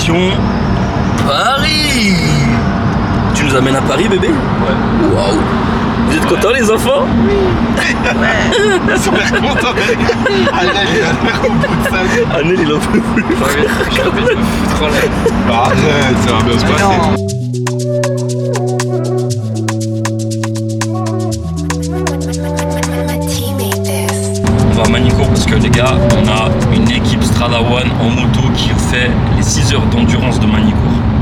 Direction Paris. Tu nous amènes à Paris, bébé? Ouais. Waouh. Vous êtes contents, les enfants? Ouais. Super content. Annel, il a l'air au bout de sa vie. Annel, il en peut plus. Arrête, ça va bien se passer. On va à Manicourt parce que les gars, on a une équipe Strada One en moto qui fait les 6 heures d'endurance de Manicourt.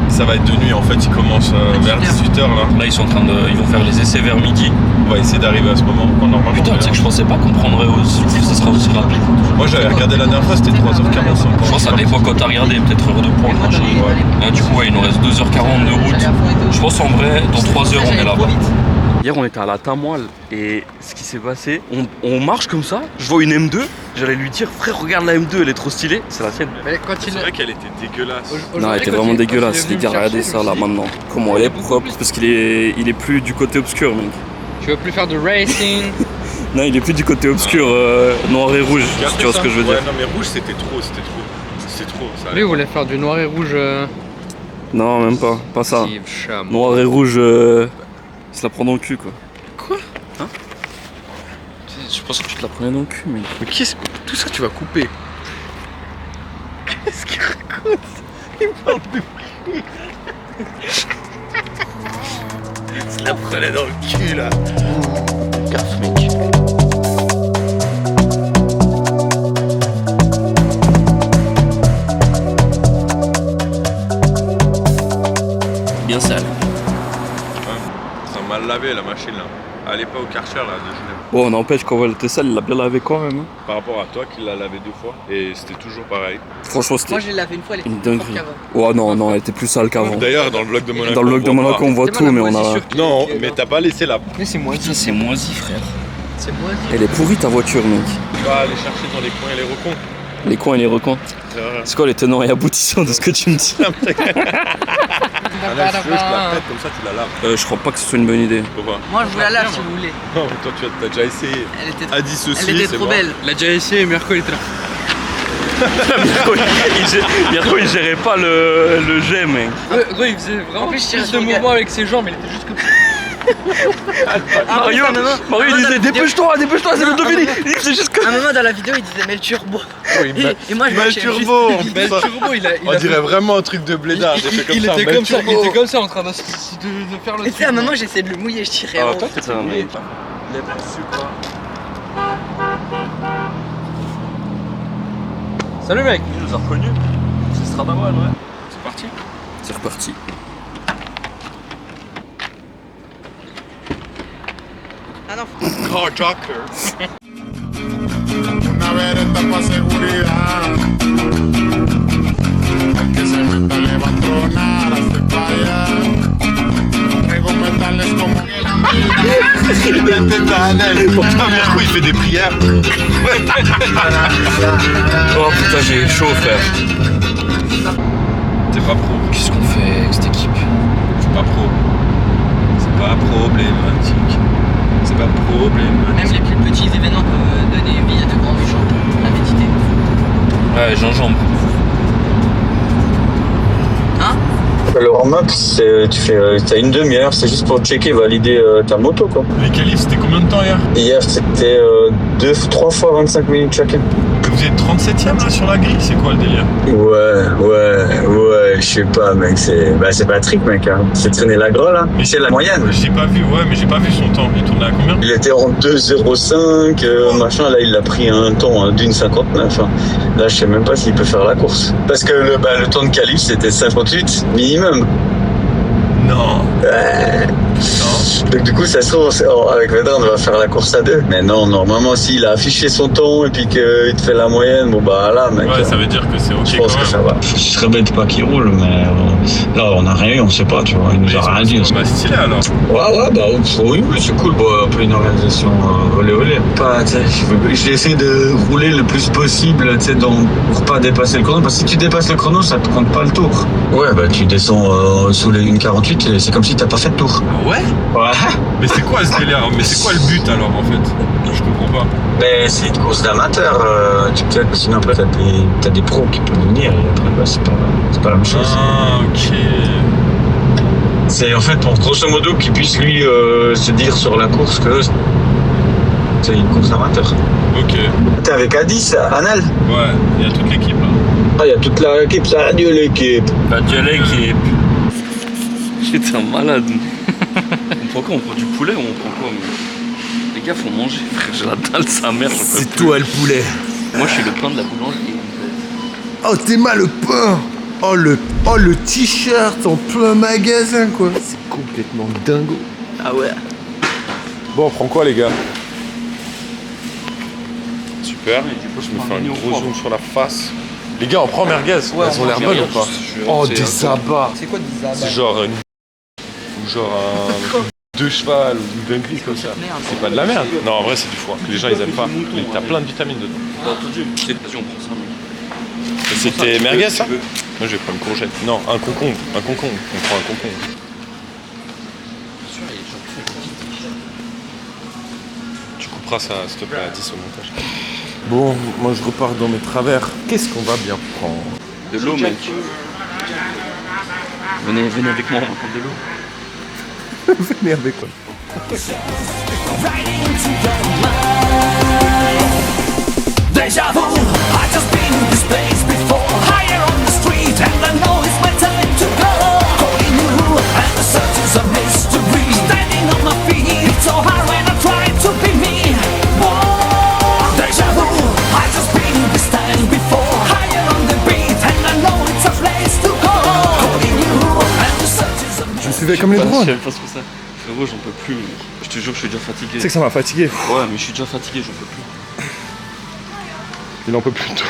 Ça va être de nuit en fait, ils commencent vers 18h là. Là ils sont en train de. Ils vont faire les essais vers midi. On va essayer d'arriver à ce moment. Normalement, Putain, tu sais que je pensais pas qu'on prendrait aussi. Ça sera aussi rapide. moi j'avais regardé la dernière fois, c'était 3h45. Je pense que ça dépend quand t'as regardé, peut-être heure de pointe. Machin. Là, du coup, ouais, il nous reste 2h40 de route. Je pense en vrai, dans 3 heures, on est là-bas. Hier, on était à la Tamoile et ce qui s'est passé, on marche comme ça. Je vois une M2. J'allais lui dire, frère, regarde la M2, elle est trop stylée. C'est la tienne. Mais quand C'est vrai qu'elle était dégueulasse. Non, elle était vraiment dégueulasse. Les gars, regardez ça là maintenant. Comment elle est propre. Parce qu'il est plus du côté obscur, mec. Tu veux plus faire de racing? Non, il est plus du côté obscur, noir et rouge. Si tu vois ce que je veux dire. Ouais, non, mais rouge c'était trop. C'est trop. Ça Lui, il voulait faire du noir et rouge. Non, même pas. Pas ça. Steve Cham. Noir et rouge, se la prend dans le cul, quoi. Quoi? Hein? Je pensais que tu te la prenais dans le cul, mec. Mais qu'est-ce que. Tout ça, tu vas couper. Qu'est-ce qu'il raconte? Il parle de prix. Se la prenait dans le cul, là. Gaffe, mec. Bien sale. Ça a mal lavé la machine là. Allez pas au Karcher là de Genève. Bon, n'empêche, quand elle était sale, il l'a bien lavé quand même. Hein. Par rapport à toi qui l'a lavé 2 fois. Et c'était toujours pareil. Franchement, c'était Moi je l'ai lavé une fois, elle était une plus propre dinguerie. qu'avant. Oh non, elle était plus sale qu'avant. D'ailleurs dans le vlog de Monaco. Dans le vlog de Monaco, on voit C'est tout, moi, mais la on a. moisissure. Non, mais t'as pas laissé la. Mais c'est moi. Ça, c'est moisi, frère. C'est moi Elle est pourrie ta voiture, mec. Tu vas aller chercher dans les coins et les recoins. Les coins et les recoins. C'est quoi les tenants et aboutissants de ce que tu me dis? Allez, je te la tête comme ça tu la laves. Je crois pas que ce soit une bonne idée. Pourquoi? Moi je vous la lave si vous voulez. Non, mais toi tu as déjà essayé. Elle était, A dissocié, elle était c'est trop bon. belle. Il a déjà essayé, Mirko, il était là. Mirko, il gérait pas le jet, mec. Gros, il faisait vraiment En plus, je tire plus de sur le mouvements avec ses jambes, il était juste comme ça. Mario, il disait dépêche-toi, c'est le Dauphiné. Il faisait juste À un moment dans la vidéo il disait mais le turbo. Et moi je Mets le marchais turbo. juste. Mais le turbo, il On dirait vraiment un truc de blédard. J'ai fait il comme ça, était mets le comme ça, il turbo. était comme ça en train de faire le Et tu sais à un moment j'essayais de le mouiller, je tirais en Ah, haut. toi t'es Putain, mouillé. mec. Lève dessus quoi. Salut mec. Il nous a reconnus. C'est Stradawan, ouais. C'est parti. C'est reparti. Ah non, Oh, Joker. Una vereta pa' seguridad. El que se meta le va a tronar hasta pa' allá. Traigo metales como Putain, Mirko il fait des prières. Oh putain, j'ai chaud, frère. T'es pas pro. Qu'est-ce qu'on fait avec cette équipe? C'est pas pro. C'est pas problématique. C'est pas problématique. même les plus petits événements peuvent donner vie à de grands méchants. La méditer. Ouais, gingembre. Hein? Le warm-up, t'as une demi-heure, c'est juste pour checker, valider ta moto quoi. Les qualifs c'était combien de temps hier? Hier c'était 3 fois 25 minutes chacun. Vous êtes 37ème là sur la grille, c'est quoi le délire? Ouais, je sais pas mec, c'est Patrick mec, hein. C'est traîner la gras là, c'est la moyenne. J'ai pas vu, ouais, mais j'ai pas vu son temps. Il tournait à combien? Il était en 2,05, machin, là il a pris un temps d'une 59. Hein. Là je sais même pas s'il peut faire la course. Parce que le temps de qualif c'était 58 minimum. Non. Donc du coup ça se trouve avec Vedran on va faire la course à 2. Mais non, normalement s'il a affiché son temps et puis qu'il te fait la moyenne, bon bah là mec. Ouais, ça veut dire que c'est ok. Je pense quand que même. ça va. Ce serait bête pas qu'il roule, mais là on a rien eu, on sait pas, tu vois, il nous a rien dit. Bah stylé alors. Ouais, bah oui, c'est cool, un peu une organisation olé. Pas, tu sais, j'ai essayé de rouler le plus possible, tu sais, pour pas dépasser le chrono, parce que si tu dépasses le chrono, ça te compte pas le tour. Ouais, bah tu descends sous les 1,48 et c'est comme si t'as pas fait de tour. Ah ouais? Ouais. Mais c'est quoi ce délire? Mais c'est quoi le but alors en fait? Je comprends pas. quoi? Ben, c'est une course d'amateur. Sinon, après, t'as des pros qui peuvent venir. Et après, bah, c'est pas la même chose. Ah, ok. C'est en fait pour grosso modo qu'il puisse lui se dire sur la course que c'est une course amateur. Ok. T'es avec Addis, Anal? Ouais, il y a toute l'équipe là. Ah, il y a toute l'équipe, ça adieu l'équipe. Adieu l'équipe. J'étais un malade. On prend quoi? On prend du poulet ou on prend quoi? Les gars, faut manger, frère. J'ai la dalle, sa mère. C'est toi le poulet. Moi, je suis le pain de la boulangerie. Oh, t'es mal le pain. Oh le t-shirt en plein magasin quoi. C'est complètement dingo. Ah ouais. Bon, on prend quoi les gars? Super, et du coup je me fais un gros zoom sur la face. Les gars, on prend merguez. Ouais, elles ont l'air bonnes ou pas? Oh des abats. C'est quoi des abats? C'est genre une... ou genre un... deux cheval ou une dinguerie comme ça. C'est pas de la merde. Non, en vrai c'est du foie. Les gens ils aiment pas. Mais t'as plein de vitamines dedans. T'as entendu? C'est vas-y, on prend ça, mec. C'était merguez ça? Moi je vais prendre une courgette. Non, un concombre. Un concombre. On prend un concombre. Tu couperas ça s'il te plaît à 10 au montage. Bon, moi je repars dans mes travers. Qu'est-ce qu'on va bien prendre? De l'eau, mec. Venez avec moi, on va prendre de l'eau. Venez avec moi. Deja vu, I just been in this place before. Higher on the street, and I know it's my time to go. Calling you, and the search is a mystery. Standing on my feet, it's so hard when I try to be me. Whoa, deja vu, I just been in this time before. Higher on the beat, and I know it's a place to go. Calling you, and the search is a mystery. Je me suivais comme les Je drones. sais pas ce que c'est. Frérot, j'en peux plus. Je te jure, je suis déjà fatigué. Tu sais que ça m'a fatigué. Ouais, mais je suis déjà fatigué, j'en peux plus. Il en peut plus de toi.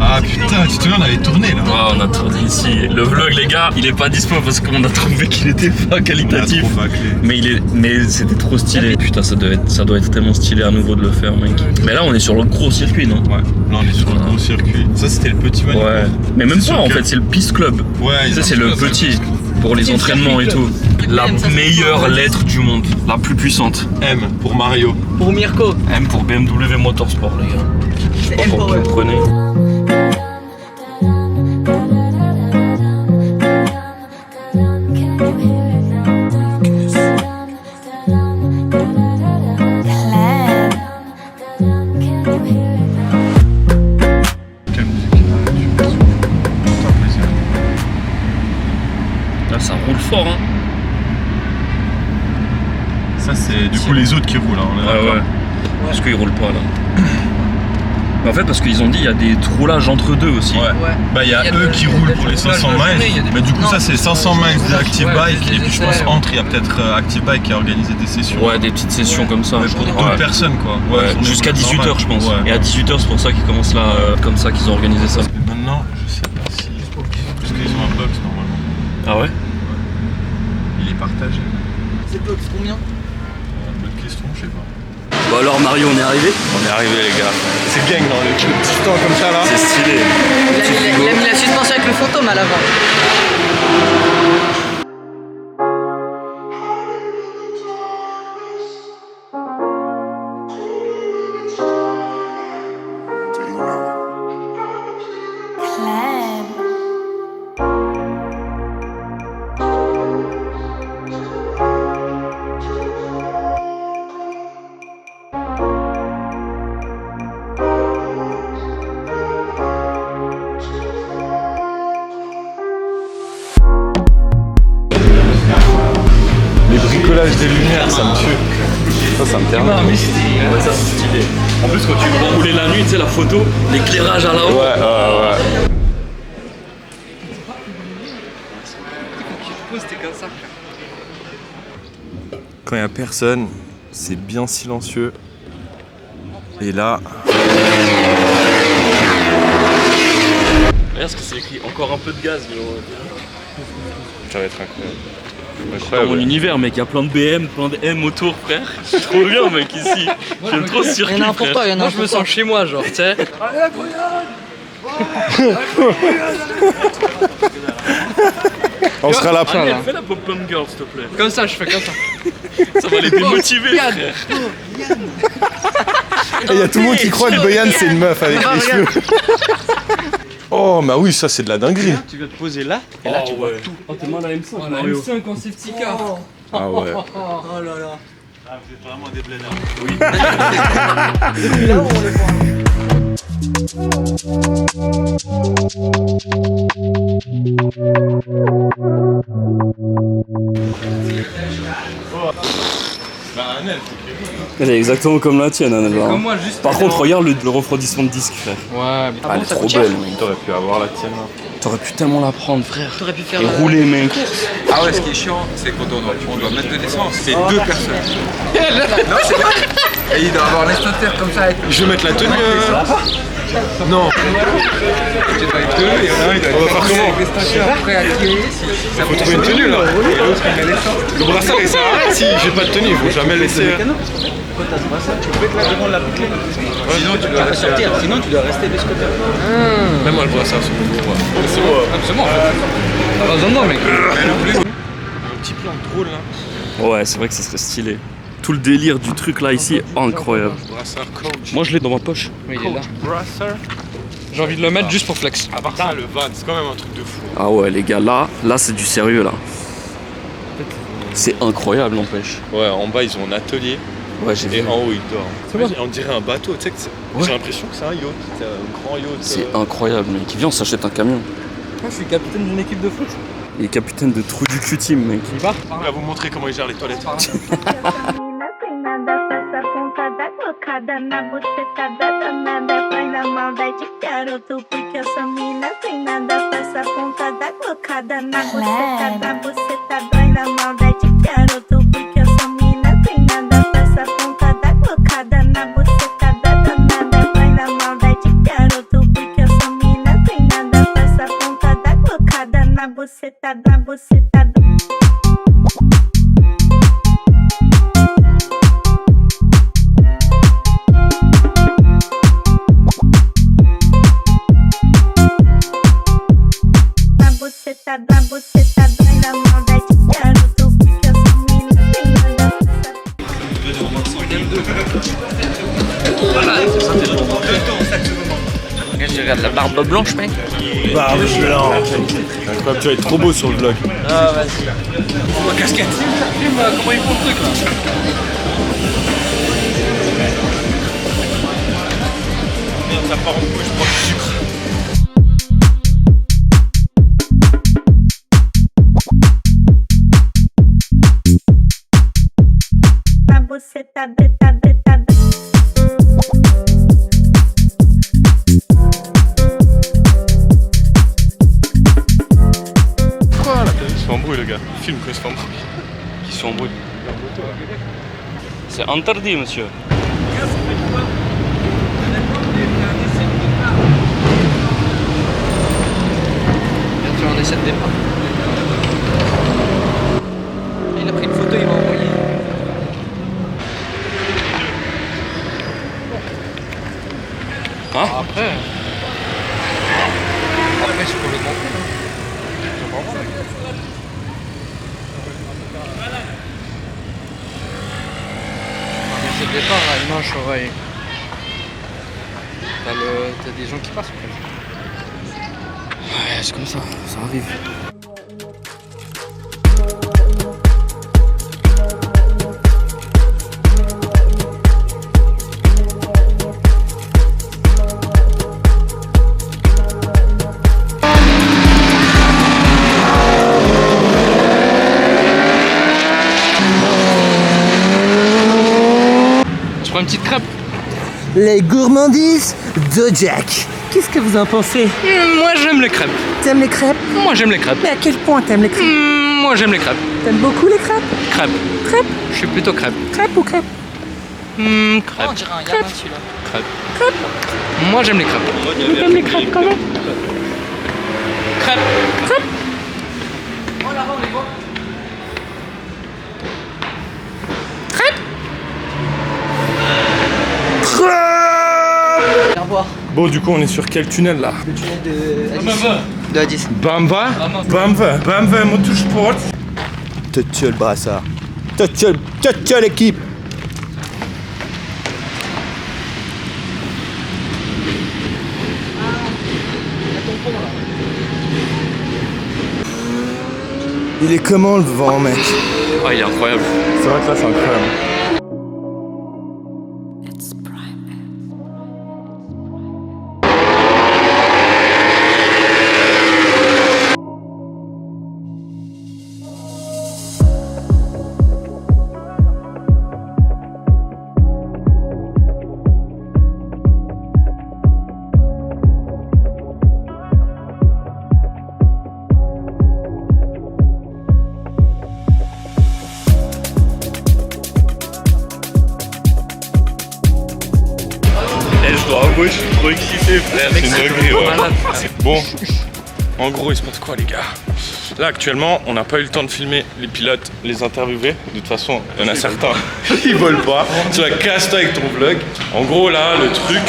Ah putain, tu te souviens, on avait tourné là. Ouais, on a tourné ici. Le vlog, les gars, il est pas dispo parce qu'on a trouvé qu'il était pas qualitatif. Mais c'était trop stylé. Putain, ça doit être tellement stylé à nouveau de le faire, mec. Mais là, on est sur le gros circuit, non? Ouais, là on est sur le gros circuit. Ça c'était le petit manip. Ouais. Mais même pas, en fait, c'est le Peace Club. Ouais, Ça, c'est le petit. Pour les entraînements et tout. La meilleure lettre du monde. La plus puissante. M pour Mario. Pour Mirko. M pour BMW Motorsport, les gars. C'est Pas M pour pour qui vous prenez. Quelle musique? Là, ça roule fort, hein. Ça c'est du coup les autres qui roulent, hein, on est d'accord. Ouais. Parce qu'ils roulent pas, là. Mais en fait, parce qu'ils ont dit il y a des roulages entre deux aussi. Ouais. Bah il y a eux qui roulent pour les 500 miles, mais du coup ça c'est 500 miles de Active Bike et puis je pense entre il y a peut-être Active Bike qui a organisé des sessions. Ouais, des petites sessions comme ça. Mais pour d'autres personnes quoi. Ouais, jusqu'à 18h je pense. Ouais. Et à 18h c'est pour ça qu'ils commencent là, comme ça qu'ils ont organisé ça. Et maintenant je sais pas si... Parce qu'ils ont un box normalement. Ah ouais? Il est partagé. C'est box combien? Bonne question, je sais pas. Bon alors Mario, on est arrivé? On est arrivé les gars. C'est gang dans le petit temps comme ça là. C'est stylé. Il a mis la suspension avec le fantôme à l'avant. Les bricolages des lumières, ça me tue. Ça me termine. Ouais, ça c'est stylé. En plus quand tu vas rouler la nuit, tu sais la photo, l'éclairage à la haut. Ouais. Quand il n'y a personne, c'est bien silencieux. Et là... Regarde ce que c'est écrit, encore un peu de gaz. Ça va être incroyable. Dans mon univers, mec, il y a plein de BM, plein de M autour, frère. C'est trop bien, mec, ici. J'aime trop ce circuit. Il y en a un pour frère. toi, il y en a un Moi je me sens chez moi, genre, tu sais. On sera là. Tiens, là. Fais la pop-pump girl, s'il te plaît. Comme ça, je fais comme ça. Ça va les démotiver, Yann. frère. Et il y a tout le monde qui croit que Boyan c'est une meuf avec les cheveux. Oh, bah oui, ça c'est de la dinguerie. Tu vas te poser là, Et là, tu vois tout. Oh, t'es mal à M5, Oh, la Mario. M5 en safety car. Ah ouais. Oh là là. Ah, vous êtes vraiment des blédards. Là où on les voit. Elle est exactement comme la tienne, Annelle. Comme moi, juste. Par contre, regarde le refroidissement de disque, frère. Ouais, mais Elle est trop belle, mec. T'aurais pu avoir la tienne. T'aurais pu tellement la prendre, frère. T'aurais pu faire. Et rouler, mec. Ah ouais, ce qui est chiant, c'est quand on doit mettre de l'essence, c'est deux personnes. Non, c'est vrai. Et il doit avoir l'extincteur comme ça avec. Je vais mettre la tenue. Non. Tu dois être deux, et il y en a un, il doit On va être faire comment avec l'extincteur prêt à tirer si ça Faut trouver une tenue là. Et l'autre il met l'essence. Le brassard il sert à rien si j'ai pas de tenue, il faut jamais le laisser. Sinon tu dois rester sortir, sinon tu dois rester de ce côté. Même moi le brassard c'est bon. C'est bon. c'est bon. Pas besoin de moi, mec. Un petit plan de drôle là. Ouais, c'est vrai que ça serait stylé. Tout le délire du truc là ici, incroyable. Brassard coach. Moi, je l'ai dans ma poche. Oui, il est là. Brassard. J'ai envie de le mettre juste pour flex. À part ça, le van, c'est quand même un truc de fou. Ah ouais, les gars, là c'est du sérieux, là. C'est incroyable, n'empêche. Ouais, en bas ils ont un atelier Ouais, j'ai et vu. en haut ils dorment. On dirait un bateau, tu sais que Ouais. j'ai l'impression que c'est un yacht, c'est un grand yacht. C'est incroyable, mec. Viens, on s'achète un camion. Moi, je suis capitaine d'une équipe de foot. Il est capitaine de Trou du Q-Team, mec. Il va. On va vous montrer comment ils gèrent les toilettes. Cada na buceta danada, vai na maldade, garoto, porque essa mina tem nada com essa ponta da colocada na buceta, vai na maldade, garoto, porque essa mina tem nada com essa ponta da colocada na buceta danada, vai na maldade, garoto, porque essa mina tem nada com essa ponta da colocada na buceta. Da buceta, vai na maldade, garoto, porque essa mina tem nada com essa. Regarde, je regarde la barbe blanche, mec. Barbe blanche. Incroyable, tu vas être trop beau sur le vlog. Ah, vas-y. Comment ils font le truc là? Merde, ça part en couille, je prends du sucre. Da buceta, Quoi là Il se fait embrouiller le gars. Il filme quand il se fait embrouiller. Qui sont en bruit. C'est interdit, monsieur. Bien sûr, on essaie de départ. Il a pris une photo, il m'a envoyé. Hein? Après, je peux le montrer. C'est le départ là, une manche oreille. T'as des gens qui passent en fait. Ouais, c'est comme ça arrive. Je prends une petite crêpe. Les gourmandises de Jack. Qu'est-ce que vous en pensez? Moi j'aime les crêpes. T'aimes les crêpes? Moi j'aime les crêpes. Mais à quel point t'aimes les crêpes? Moi j'aime les crêpes. T'aimes beaucoup les crêpes? Crêpes. Crêpes? Je suis plutôt crêpe. Crêpes ou crêpes? Oh, Crêpes. on dirait un gamin celui-là. Crêpes. Moi j'aime les crêpes. T'aimes les crêpes comment? Crêpes. Oh là-bas, on les voit. Viens voir. Bon, du coup, on est sur quel tunnel là? Le tunnel de Addis. Bamba? Bamba Motorsport. Touch le brassard. Touch l'équipe. Il est comment le vent, mec? Ah, il est incroyable. C'est vrai que là, c'est incroyable. Je suis trop excité, frère. C'est une dinguerie, ouais. Bon, en gros, il se passe quoi, les gars? Là, actuellement, on n'a pas eu le temps de filmer les pilotes, les interviewer. De toute façon, il y en a certains qui volent pas. Tu vas casse-toi avec ton vlog. En gros, là, le truc,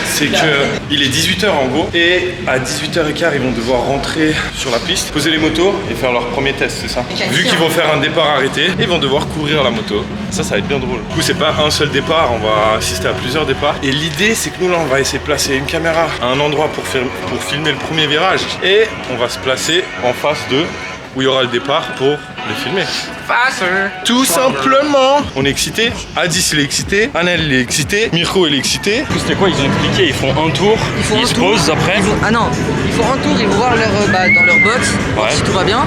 c'est que il est 18h en gros. Et à 18h15, ils vont devoir rentrer sur la piste, poser les motos et faire leur premier test, c'est ça? Vu qu'ils vont faire un départ arrêté, ils vont devoir courir la moto. Ça va être bien drôle. Du coup, c'est pas un seul départ, on va assister à plusieurs départs. Et l'idée, c'est que nous, là, on va essayer de placer une caméra à un endroit pour filmer le premier virage. Et on va se placer en face de où il y aura le départ pour les filmer. Tout simplement. On est excité. Addis il est excité. Anel il est excité. Mirko il est excité. C'était quoi? Ils ont expliqué, ils font un tour, ils se posent après. Ah non, ils font un tour, ils vont voir dans leur box, Ouais. si tout va bien.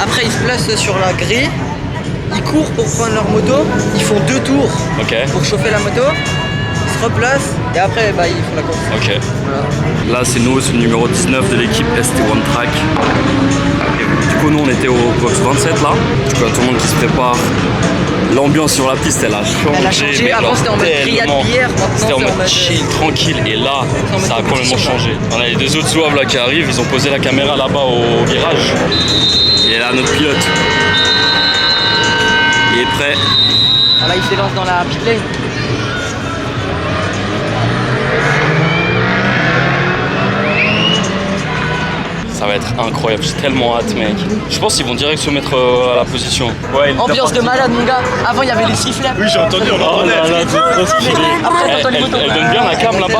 Après ils se placent sur la grille, ils courent pour prendre leur moto, ils font 2 tours Ok. pour chauffer la moto, ils se replacent et après ils font la course. Ok. Voilà. Là, c'est nous, c'est le numéro 19 de l'équipe ST1 Track. Et du coup, nous, on était au box 27 là. Du coup, il y a tout le monde qui se prépare. L'ambiance sur la piste, elle a changé. Elle a changé. Mais Avant, alors, c'était en mode grillade tellement. bière, maintenant, C'était en c'est en mode mode chill, tranquille. Et là, en mode ça a complètement compétition, changé. On a les 2 autres zouaves là qui arrivent. Ils ont posé la caméra là-bas au virage. Et là, notre pilote. Il est prêt. Là, ils s'élancent dans la pit lane. Ça va être incroyable, j'ai tellement hâte, mec. Je pense qu'ils vont direct se mettre à la position. Ouais, Ambiance de malade, mon gars. Avant, il y avait les sifflets. Oui, j'ai entendu, on Oh entendait. là là, c'est trop stylé. Après, Elle t'entends les motos. donne bien la cam là-bas.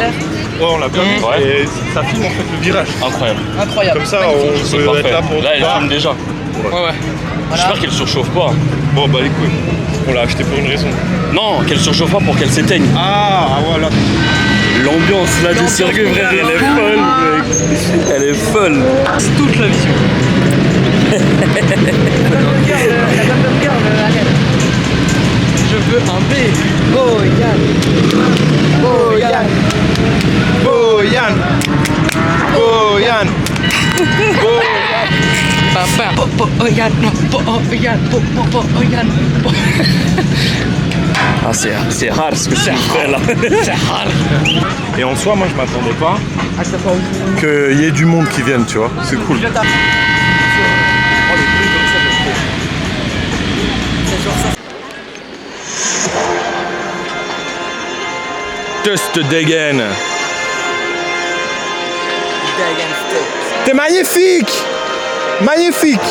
Ouais, on l'a bien vu. Ouais. Et ça filme en fait le virage. Incroyable. Incroyable. Comme ça, magnifique. on C'est peut parfait. être là pour. Là, elle filme déjà. Ouais. J'espère qu'elle surchauffe pas. Bon, bah les couilles. On l'a acheté pour une raison. Non, qu'elle surchauffe pas pour qu'elle s'éteigne. Ah, voilà. L'ambiance là du circuit, frère, elle est folle, mec. Elle est folle. C'est toute la vision. Je veux un B. Boyan. Boyan. Boyan. Boyan. Papa. Boyan. Boyan. Boyan. Ah, c'est rare ce que tu fais là. C'est rare. Et en soi, moi, je m'attendais pas qu'il y ait du monde qui vienne, tu vois. C'est cool. Test Degen. T'es magnifique. Magnifique.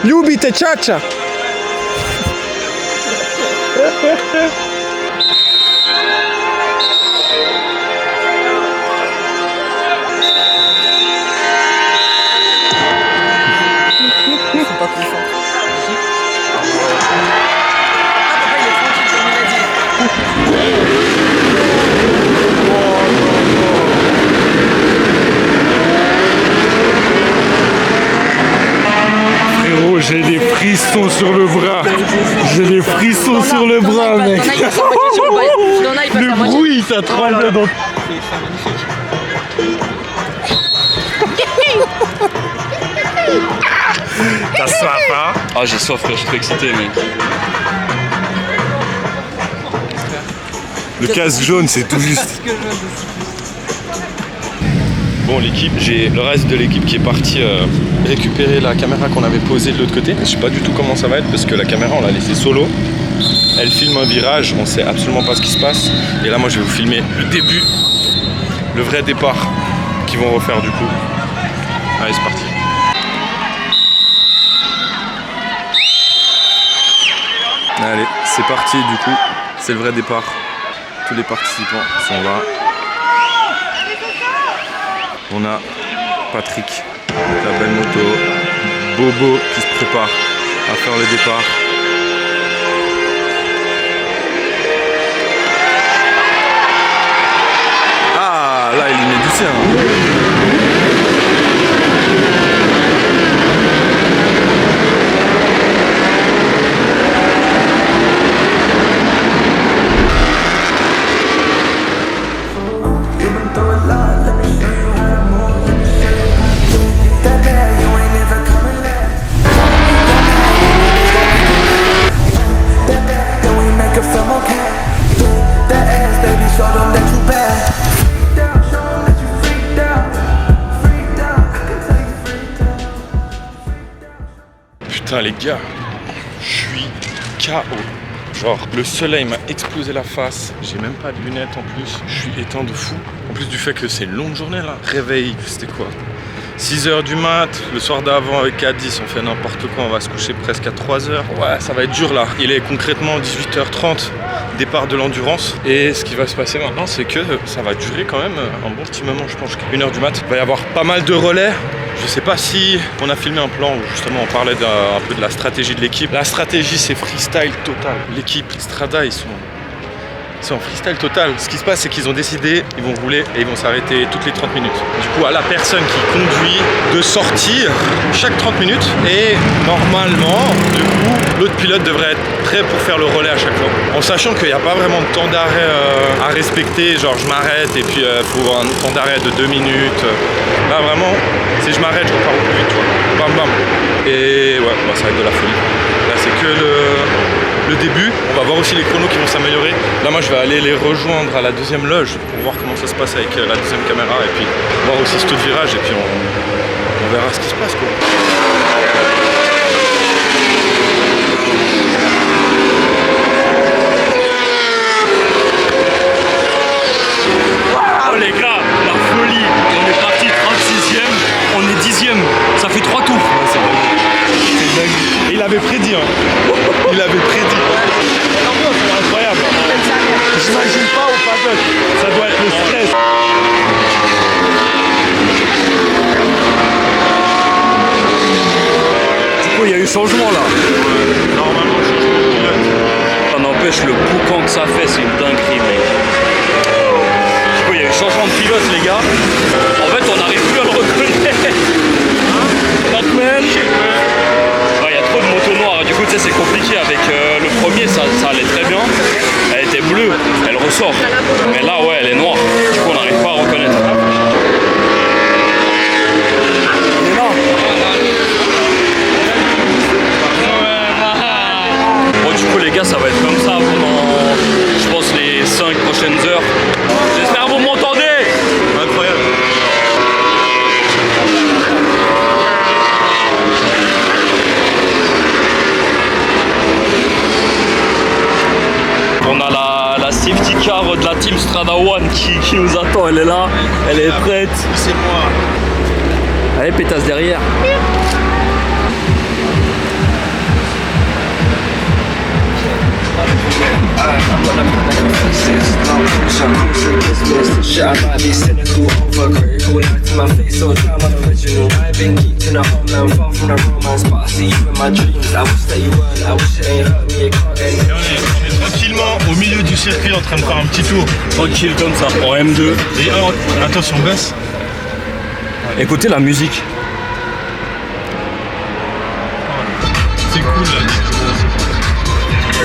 Ljubi te čača. Frérot, j'ai des frissons sur le bras. J'ai des frissons sur le bras, mec. Le bruit, ça tremble dans. T'as soif, hein? Ah, j'ai soif, frère, je suis trop excité, mec. Le casque jaune, c'est tout juste. Bon, l'équipe, j'ai le reste de l'équipe qui est parti récupérer la caméra qu'on avait posée de l'autre côté. Je sais pas du tout comment ça va être parce que la caméra, on l'a laissée solo. Elle filme un virage, on sait absolument pas ce qui se passe. Et là, moi, je vais vous filmer le début le vrai départ qu'ils vont refaire du coup. Allez, c'est parti. Allez, c'est parti du coup, c'est le vrai départ. Tous les participants sont là. On a Patrick avec la belle moto, Bobo qui se prépare à faire le départ. Ah, là il y met du sien. Putain les gars, je suis KO. Genre le soleil m'a explosé la face, j'ai même pas de lunettes en plus, je suis éteint de fou. En plus du fait que c'est une longue journée là. Réveil, c'était quoi, 6h du mat, le soir d'avant avec Cadis, on fait n'importe quoi, on va se coucher presque à 3h. Ouais, ça va être dur là. Il est concrètement 18h30, départ de l'endurance. Et ce qui va se passer maintenant, c'est que ça va durer quand même un bon petit moment, je pense, jusqu'à 1h du mat. Il va y avoir pas mal de relais. Je sais pas si on a filmé un plan où justement on parlait un peu de la stratégie de l'équipe. La stratégie, c'est freestyle total. L'équipe Strada, ils sont en freestyle total. Ce qui se passe, c'est qu'ils ont décidé, ils vont rouler et ils vont s'arrêter toutes les 30 minutes. Du coup, à la personne qui conduit de sortir chaque 30 minutes. Et normalement, du coup, l'autre pilote devrait être prêt pour faire le relais à chaque fois. En sachant qu'il n'y a pas vraiment de temps d'arrêt à respecter. Genre, je m'arrête et puis il faut un temps d'arrêt de 2 minutes. Là, vraiment, si je m'arrête, je repars au plus vite. Tu vois. Bam, bam. Et ouais, bah, ça va être de la folie. Là, c'est que le début. On va voir aussi les chronos qui vont s'améliorer. Là, moi, je vais aller les rejoindre à la deuxième loge pour voir comment ça se passe avec la deuxième caméra et puis voir aussi ce taux de virage et puis on verra ce qui se passe, quoi. Oh les gars, la folie. On est parti 36e, on est 10e. Ça fait 3 tours. Ouais, c'est dingue. Et il avait prédit, hein. Il avait prédit. C'est incroyable. J'imagine pas au paddock. Ça doit être le stress. Du coup, il y a eu changement là. Normalement, changement de pilote. Ça n'empêche, le boucan que ça fait, c'est une dinguerie, mec. Du coup, il y a eu changement de pilote, les gars. En fait, on n'arrive plus à le reconnaître. Batman. Il y a trop de motos noires. Du coup, tu sais, c'est compliqué. Avec le premier, ça allait très bien. Elle était bleue, elle ressort. Mais là, ouais, elle est noire. Du coup, on n'arrive pas à reconnaître. Il est là. Bon, du coup, les gars, ça va être comme ça pendant, je pense, les 5 prochaines heures. J'espère que vous m'entendez. Incroyable. On a la safety car de la team Strada One qui nous attend, elle est là, elle est prête. C'est moi. Allez, pétasse derrière. Tranquillement au milieu du circuit en train de faire un petit tour. Tranquille comme ça, en M2. Et attention, baisse. Écoutez la musique. C'est cool là.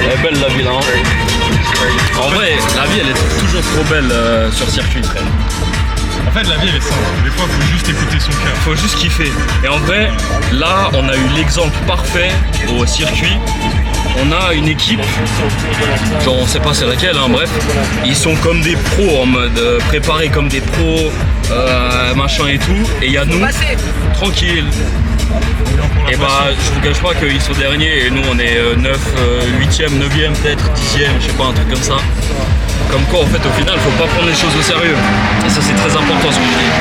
Elle est belle la ville, hein. En vrai, la vie elle est toujours trop belle sur circuit, frère. En fait, la vie elle est simple. Des fois, il faut juste écouter son cœur. Faut juste kiffer. Et en vrai, là, on a eu l'exemple parfait au circuit. On a une équipe, genre on sait pas c'est laquelle, hein, bref, ils sont comme des pros en mode préparés comme des pros. machin et tout, et il y a nous, tranquille. Et bah, je vous cache pas qu'ils sont derniers et nous on est 9, 8ème, 9ème peut-être, 10ème, je sais pas, un truc comme ça. Comme quoi, en fait, au final, faut pas prendre les choses au sérieux. Et ça, c'est très important ce que je dis.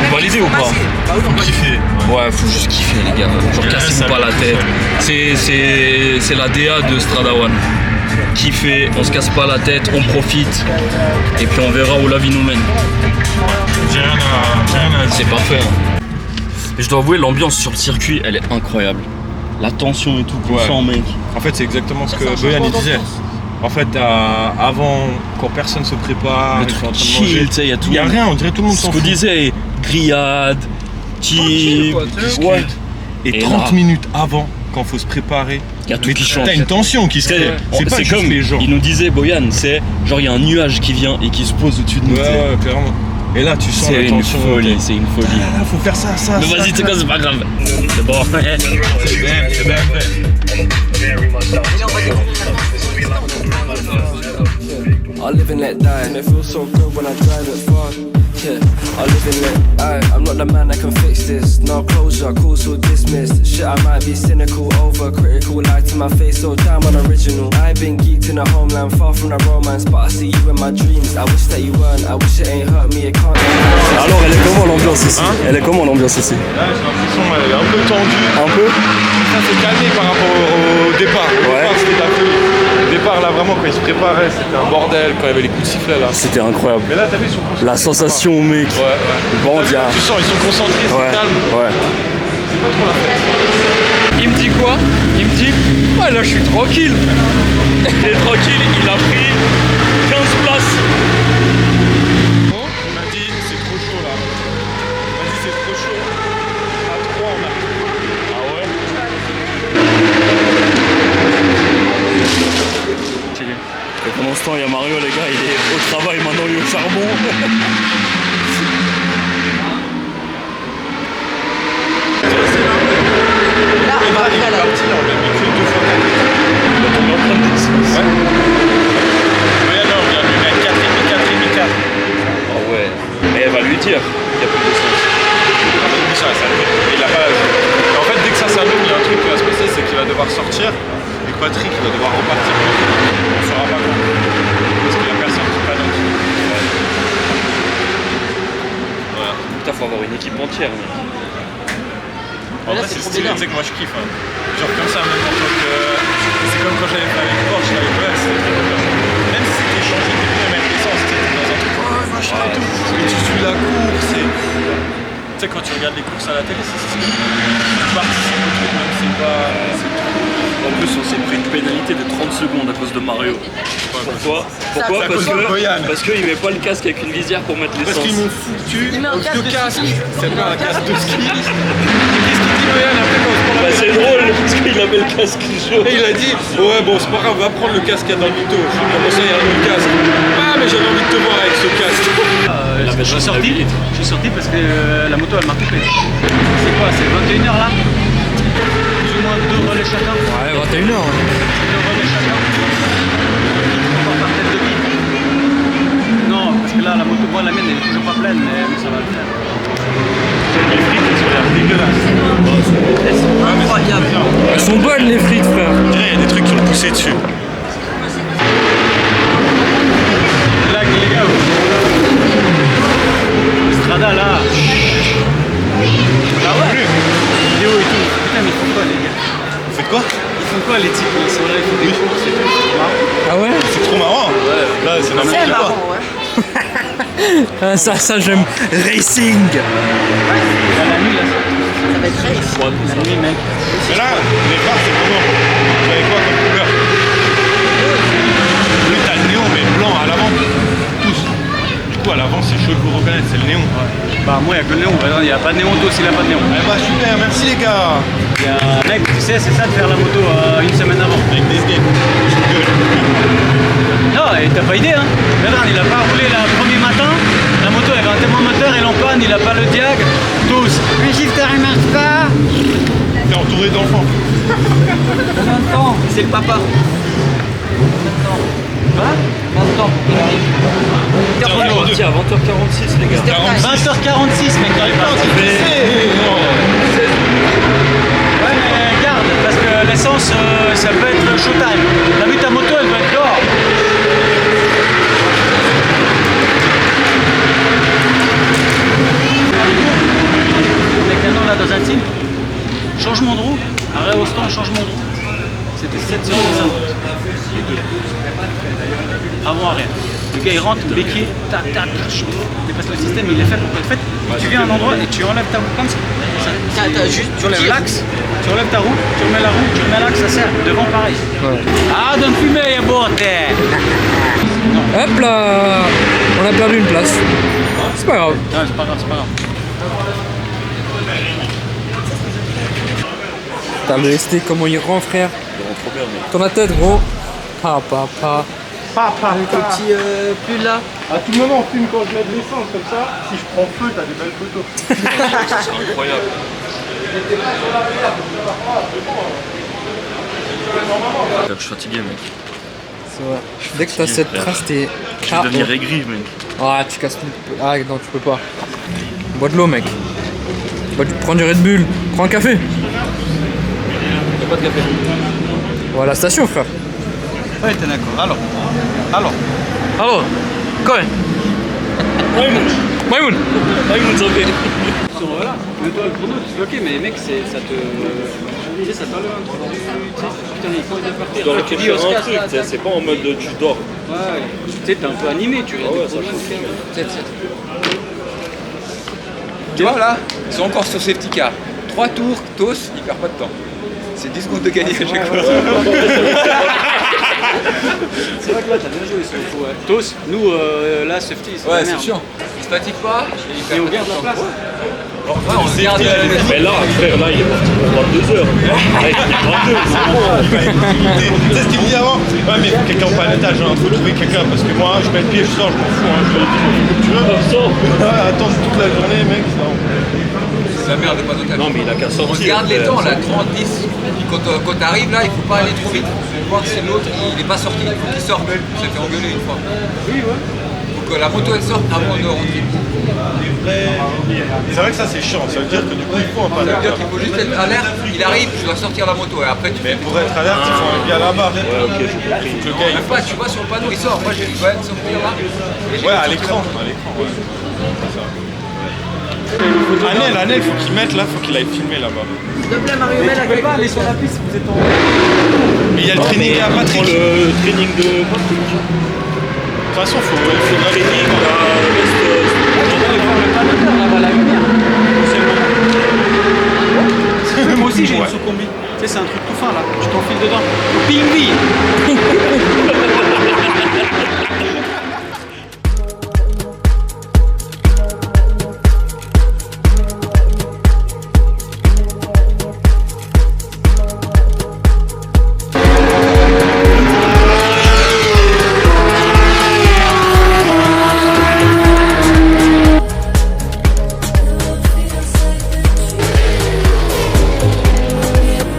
Vous validez ou pas? Faut kiffer. Ouais, faut juste kiffer, les gars. Genre, cassez-vous pas la tête. C'est la DA de Strada One. Kiffer, on se casse pas la tête, on profite. Et puis on verra où la vie nous mène. J'ai rien à dire. C'est parfait. Hein. Et je dois avouer, l'ambiance sur le circuit, elle est incroyable. La tension et tout qu'on sent, mec. En fait, c'est exactement ce que Boyan il disait. En fait, avant, quand personne se prépare, le truc chill, tu sais, il y a rien, on dirait tout le monde s'en fout. Ce qu'on disait, grillade, chill, ouais. Et 30 minutes avant, quand faut se préparer, il y a tout qui change. T'as une tension qui se crée. C'est comme les gens. Il nous disait, Boyan, c'est genre il y a un nuage qui vient et qui se pose au-dessus de nous. Ouais, clairement. Et là, tu sens la tension. C'est une folie. Ah, faut faire ça. Mais vas-y, c'est quoi, c'est pas grave. C'est bon. C'est bien fait. I live and let die, and it feels so good when I drive it far. Yeah, I live and let die. I'm not the man that can fix this. No closure, calls all dismissed. Shit, I might be cynical, overcritical, lie to my face, so damn unoriginal. I've been geeked in the homeland, far from the romance, but I see you in my dreams. I wish that you weren't, I wish it ain't hurt me, it can't. Alors, elle est comment l'ambiance ici? Elle est comment l'ambiance ici? Là, j'ai l'impression qu'elle est un peu tendue. Un peu? Ça s'est calmé par rapport au départ. Au départ, c'était la folie. Au départ, là, vraiment, quand ils se préparaient, c'était un bordel, quand il y avait les coups de sifflet, là. C'était incroyable. Mais là, t'as vu, ils sont concentrés. La sensation, mec. Ouais. Bon, tu sens, ils sont concentrés, c'est calme. Ouais. C'est pas trop la fête. Il me dit quoi? Il me dit, ouais, là, je suis tranquille. Il est tranquille, il a pris 15 places. On m'a dit, c'est trop chaud, là. On m'a dit, c'est trop chaud. À 3, on a. Ah ouais? Et pendant ce temps, il y a Mario, les gars, il est au travail, maintenant il est au charbon. Là, on va arriver à la partie, on l'a mis que 2 fois. Il va tomber en plein de distance. Ouais. Mais non, on vient de lui mettre 4,5, 4,5, 4. Ah ouais. Et elle va lui dire qu'il n'y a plus de sens. Il a pas la joue. En fait, dès que ça s'allume, il y a un truc qui va se passer, c'est qu'il va devoir sortir. Et que Patrick, il va devoir repartir. On ne saura pas quand. Parce qu'il n'y a personne qui pilote. Voilà. Putain, faut avoir une équipe entière, mec. En vrai, c'est stylé, tu sais que moi je kiffe. Hein. Genre comme ça, même en tant que. C'est comme quand j'avais fait avec Porsche, avec Brest. Même si c'était changé, t'es venu à mettre l'essence, tu sais, dans un truc. Oh, machin et tout. Et tu suis la course et. Tu sais, quand tu regardes les courses à la télé, c'est ce que tu participes au truc, même c'est pas. En plus, on s'est pris une pénalité de 30 secondes à cause de Mario. Pourquoi? Parce qu'il met pas le casque avec une visière pour mettre l'essence. Parce qu'ils m'ont foutu de casque. C'est pas un casque de ski. Qu'est-ce qu'il dit Boyan après quand on se prend la c'est drôle parce qu'il avait le casque jaune. Et il a dit ouais bon c'est pas grave, va prendre le casque qu'il y a dans le mytho. Je lui ai commencé à y avoir le casque. Ah mais j'avais envie de te voir avec ce casque. Je suis sorti parce que la moto elle m'a coupé. C'est quoi? C'est 21h là? Plus ou moins 2 relais chacun? Ouais, 21h. 2 relais chacun. On va par tête de bille. Non, parce que là la moto, moi la mienne elle est toujours pas pleine, mais ça va le faire. Les frites elles ont l'air dégueulasses. Elles sont incroyables. Elles sont bonnes les frites, frère. On dirait qu'il y a des trucs qui ont poussé dessus. Là les gars, Strada là. Ah ouais. Vidéo et tout. Putain mais ils font quoi les gars? Vous faites quoi? Ils font quoi les types? Ils sont là, ils font des courses et tout. C'est marrant. Ah ouais? C'est trop marrant. Ouais. Là c'est n'importe quoi. Ouais. Ça j'aime. Racing. La nuit là. Ça va être race. La nuit mec. Mais là, les phares c'est comment? Vous avez quoi comme couleur? Lui t'as le néon mais blanc à l'avant. Tous. Du coup à l'avant c'est chaud pour reconnaître, c'est le néon. Ouais. Bah moi il n'y a que le néon, il n'y a pas de néon, toi aussi il n'y a pas de néon. Eh bah super, merci les gars. Il y a un mec, tu sais, c'est ça de faire la moto une semaine avant. Avec des idées. Non, et t'as pas idée hein. Regarde, il a pas roulé le premier matin, la moto elle avait un thermomètre, il est en panne, il a pas le diag, tous. Le shifter il marche pas. T'es entouré d'enfants. Combien de temps? C'est le papa. Hein? Combien de temps? Tiens, ici à 20h46 les gars. 20h46 mec, j'arrive pas à Ouais mais garde, parce que l'essence ça peut être showtime. T'as vu ta moto elle doit être dehors. Les canons là dans un team. Changement de roue, arrêt au stand, changement de roue. C'était 7 euros. Avant arrière. Le gars il rentre, béquier, tac, tac, parce que le système il est fait pour être fait. Tu viens à un endroit et tu enlèves ta roue comme ça. Tu enlèves l'axe, tu enlèves ta roue, tu remets la roue, tu remets l'axe, ça sert. Devant pareil. Ouais. Ah, donne fumer, y'a bon. Hop là, on a perdu une place. C'est pas grave. Non, c'est pas grave, c'est pas grave. T'as le ST, comment il rend, frère? Tourne la tête, gros. Papa. Le petit pull là. À tout moment, on filme quand je mets de l'essence comme ça. Si je prends feu, t'as des belles photos. C'est incroyable. Je suis fatigué, mec. C'est vrai. Dès que t'as cette trace, t'es. Je vais devenir aigri, mec. Ah, tu casses tout. Ah, non, tu peux pas. Bois de l'eau, mec. Prends du Red Bull. Prends un café. Y'a pas de café. On va à la station, frère. Ouais, t'es d'accord. Alors. Quoi? Maïmoun, Sur là, le chrono, c'est ok, mais mec, ça te. Tu sais, ça t'enlève un truc. Putain, il faut partir. Tu dois réfléchir à un truc, c'est pas en mode tu dors. Ouais, tu sais, t'es un peu animé, tu vois. Ça tu vois là, ils sont encore sur safety car. 3 tours, TOS, il perd pas de temps. C'est 10 secondes de gagner à chaque fois. C'est vrai que là, t'as bien joué sur le coup. TOS, nous, là, safety, c'est ouais, c'est chiant. Il se fatigue pas et on garde la place. Ouais, on garde mais là, frère, là, il est parti pour 22h. Arrête, il est 22, c'est bon. Tu sais ce qu'il me dit avant? Ouais, mais faut quelqu'un au pilotage, hein. Faut trouver quelqu'un parce que moi, je mets le pied, je sors, je m'en fous. Hein. Je lui dis, comme tu veux. Ouais, attends toute la journée, mec. La merde n'est pas totale. Non, mais il a qu'à sortir. On garde les temps, là, 30, 10. Quand t'arrives là, il faut pas aller trop vite. Faut voir si l'autre, il est pas sorti. Il faut qu'il sorte. Il s'est fait engueuler une fois. Oui, ouais. Faut que la moto elle sorte avant de rentrer. C'est vrai que ça c'est chiant, ça veut dire que du coup il faut un Ça veut dire qu'il faut juste être alerte, il arrive, tu dois sortir la moto et après tu fais. Mais pour être alerte, il faut un gars là-bas. Ouais, ok, j'ai compris. Le gars, même pas, tu vois sur le panneau, il sort. Moi j'ai vu quand même sortir là. Ouais, à l'écran, ouais. Anel, faut qu'il mette là, faut qu'il aille filmer là-bas. S'il te plaît, Mario, mets la Tu peux pas aller sur la piste si vous êtes en. Mais il y a le training à Patrick. Le training de Patrick. De toute façon, il faudra training Moi aussi j'ai une sous-combi. Tu sais, c'est un truc tout fin là. Tu t'enfiles dedans. Ping-ping.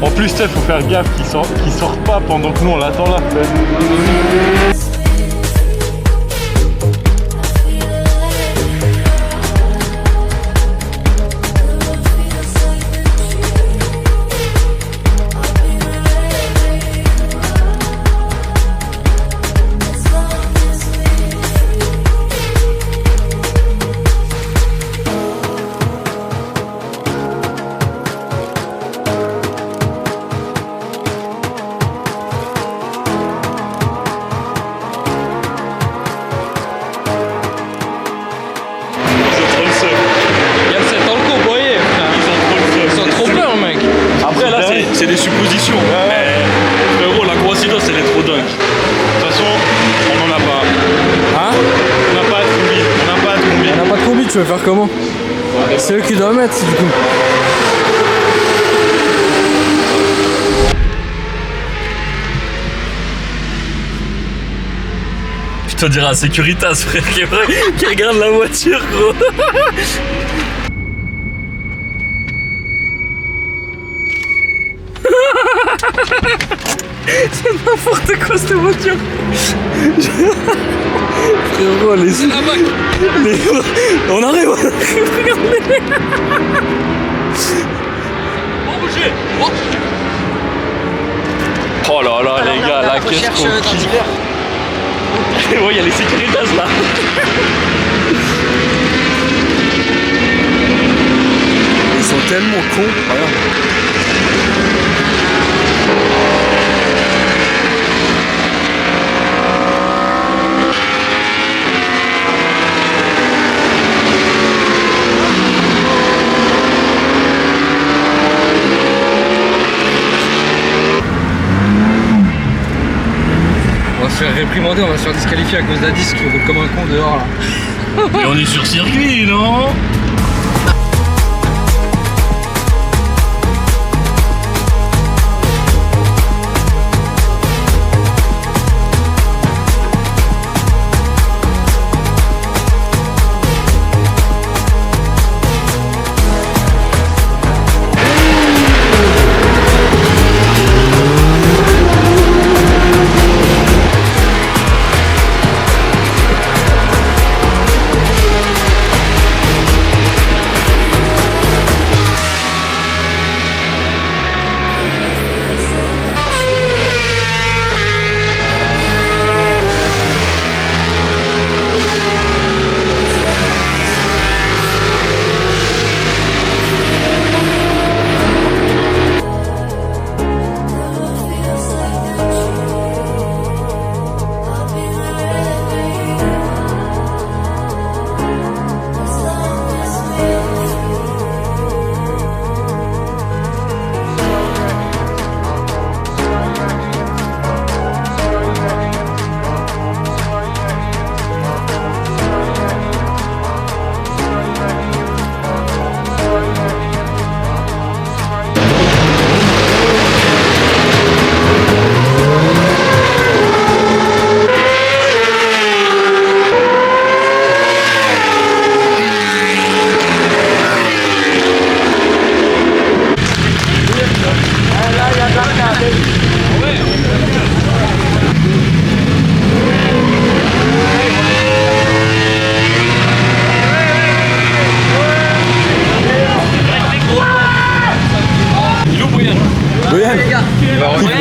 En plus, il faut faire gaffe qu'il sorte pas pendant que nous on l'attend là. C'est des suppositions. Mais frérot, la coïncidence elle est trop dingue. De toute façon, on n'en a pas. Hein? On n'a pas de combi. On n'a pas de combi. On n'a pas de combi, tu veux faire comment? C'est eux qui doivent mettre du coup. Je te dirais à Securitas, frère, qui regarde la voiture, gros. C'est n'importe quoi cette voiture. Frérot, on arrive. Regardez. Oh là là, les gars, la caisse qu'on kiffe. Ouais, il y a les sécuritas là. Ils sont tellement cons. Regarde. On va se faire réprimander, on va se faire disqualifier à cause d'Adis qui roule comme un con dehors là. Mais on est sur circuit, non?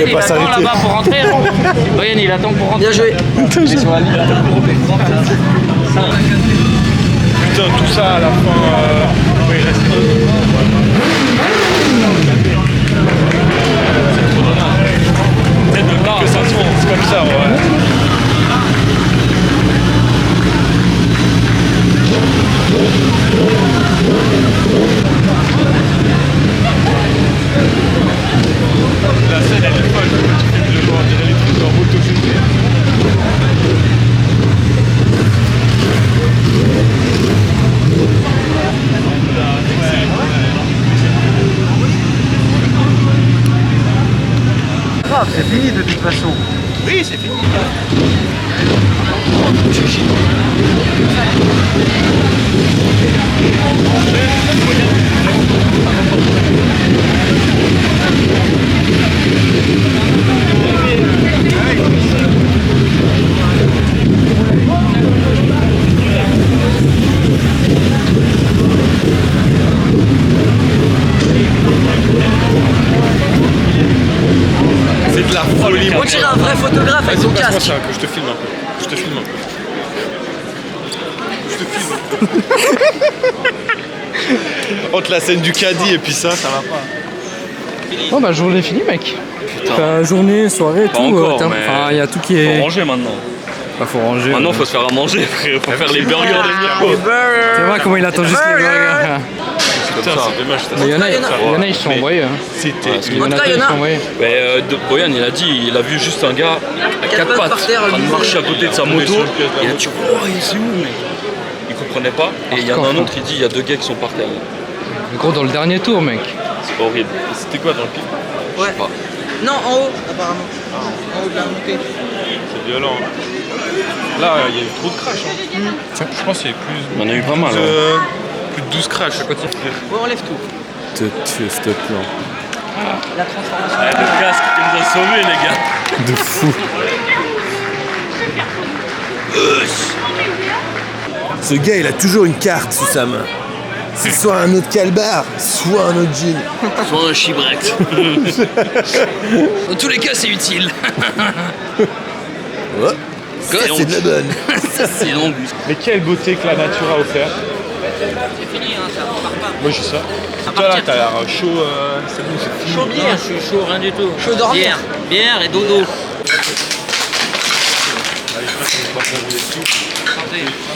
Il attend là-bas pour rentrer. Brian, il attend pour rentrer. Bien joué. Putain, tout ça à la fin. Il reste. Que ça se fonce comme ça, ouais. La scène elle est folle, tu le vois, on dirait les trucs en moto C'est fini de toute façon. Oui, c'est fini. C'est de la folie. On dirait un vrai photographe avec son casque. Tiens, que je te filme un peu. Je te filme un peu. Je te filme. Entre la scène du caddie et puis ça va pas. Oh bah journée finie mec. Putain. Journée, soirée, Pas tout. encore, mais Enfin, il y a tout qui est. faut ranger maintenant. Bah, faut ranger. Maintenant, faut se faire à manger, frère. Faut faire les burgers de Mirko. C'est vrai comment il attend juste les burgers. Putain, c'est dommage. Mais il y en a, ils se sont envoyés. C'était. Il y en a qui se sont envoyés. Mais Boyan, il a dit, il a vu juste un gars à quatre pattes en train de marcher à côté de sa moto. Il a dit, oh, c'est où, mec? Il comprenait pas. Et il y en a un autre qui dit, il y a deux gars qui sont par terre. Gros, dans le dernier tour, mec. C'est horrible. C'était quoi dans le pire? Ouais. Non, en haut, apparemment. En haut de la montée. C'est violent. Là, il y a eu trop de crash. Hein. Je pense qu'il y a eu plus. Il y en a eu pas mal. Plus de 12 crash. Ouais, on enlève tout. Te tue, s'il te plaît. La transformation. Le casque qui nous a sauvés, les gars. De fou. Ce gars, il a toujours une carte sous sa main. C'est soit un autre calbar, soit un autre jean. Soit un chibrette. Dans tous les cas, c'est utile. Ouais. Ça, c'est de la bonne. Ça, c'est long. Mais quelle beauté que la nature a offert. C'est fini, hein, ça repart pas. Moi, j'ai ça. Toi, là, t'as l'air chaud. C'est bon, c'est fini. Chaud bière. Je suis chaud, rien du tout. Chaud dormir. Bière et dodo.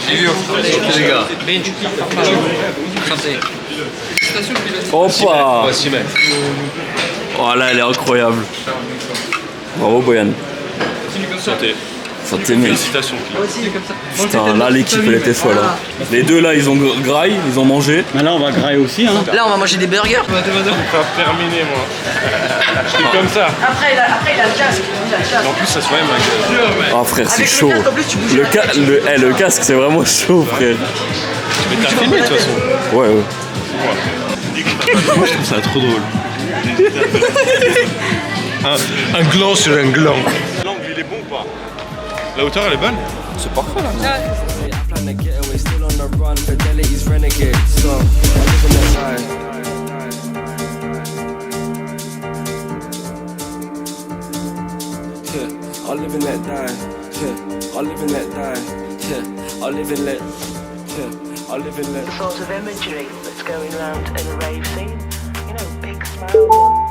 Santé les gars. Santé. Opa. Oh là, elle est incroyable. Bravo Boyan. Santé. Santé mec. Félicitations. Putain, là l'équipe elle était folle. Hein. Les deux là ils ont graille, ils ont mangé. Mais là on va grailler aussi hein. Là on va manger des burgers. Je vais pas terminer moi. J'étais comme ça. Après il a le casque. Mais en plus ça se voit ma gueule. Ah frère c'est Avec chaud. le casque, en plus, tu bouges Le casque c'est vraiment chaud frère. Mais t'as filmé de toute façon. Ouais. Moi je trouve ça trop drôle. un gland sur un gland. L'angle il est bon ou pas? La hauteur elle est bonne? C'est parfait là. I'll live and let die. Yeah, I'll live and let die. Yeah, I'll live and let. Yeah, I'll live and let. The sort of imagery that's going around in a rave scene, you know, big smile.